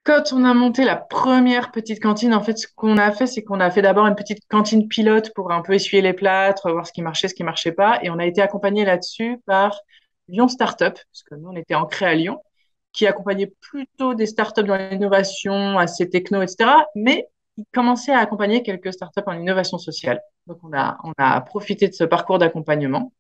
Quand on a monté la première petite cantine, en fait, ce qu'on a fait, c'est qu'on a fait d'abord une petite cantine pilote pour un peu essuyer les plâtres, voir ce qui marchait pas. Et on a été accompagné là-dessus par Lyon Startup, parce que nous, on était ancrés à Lyon, qui accompagnait plutôt des startups dans l'innovation, assez techno, etc. Mais il commençait à accompagner quelques startups en innovation sociale. Donc, on a profité de ce parcours d'accompagnement.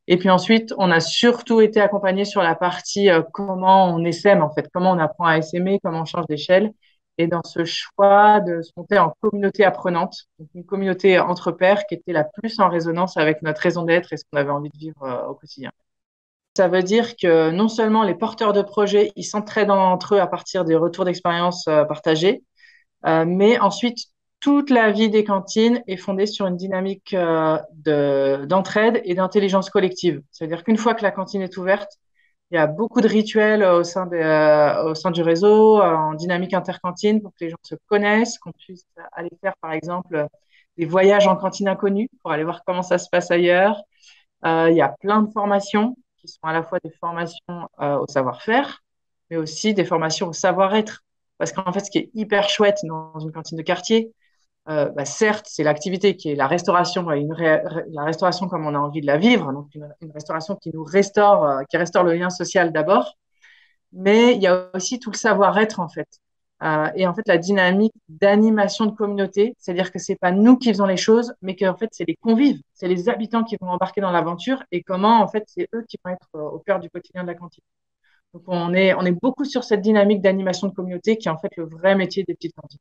Et puis ensuite, on a surtout été accompagné sur la partie comment on essaime, en fait, comment on apprend à essaimer, comment on change d'échelle. Et dans ce choix de se monter en communauté apprenante, donc une communauté entre pairs qui était la plus en résonance avec notre raison d'être et ce qu'on avait envie de vivre au quotidien. Ça veut dire que non seulement les porteurs de projets, ils s'entraident entre eux à partir des retours d'expérience partagés, mais ensuite, toute la vie des cantines est fondée sur une dynamique d'entraide et d'intelligence collective. C'est-à-dire qu'une fois que la cantine est ouverte, il y a beaucoup de rituels au sein du réseau, en dynamique intercantine, pour que les gens se connaissent, qu'on puisse aller faire, par exemple, des voyages en cantine inconnue pour aller voir comment ça se passe ailleurs. Il y a plein de formations qui sont à la fois des formations au savoir-faire, mais aussi des formations au savoir-être. Parce qu'en fait, ce qui est hyper chouette dans une cantine de quartier, certes, c'est l'activité qui est la restauration, la restauration comme on a envie de la vivre, donc une restauration qui nous restaure, qui restaure le lien social d'abord, mais il y a aussi tout le savoir-être en fait. Et en fait, la dynamique d'animation de communauté, c'est-à-dire que c'est pas nous qui faisons les choses, mais qu'en fait, c'est les convives, c'est les habitants qui vont embarquer dans l'aventure et comment en fait, c'est eux qui vont être au cœur du quotidien de la cantine. Donc, on est beaucoup sur cette dynamique d'animation de communauté qui est en fait le vrai métier des petites cantines.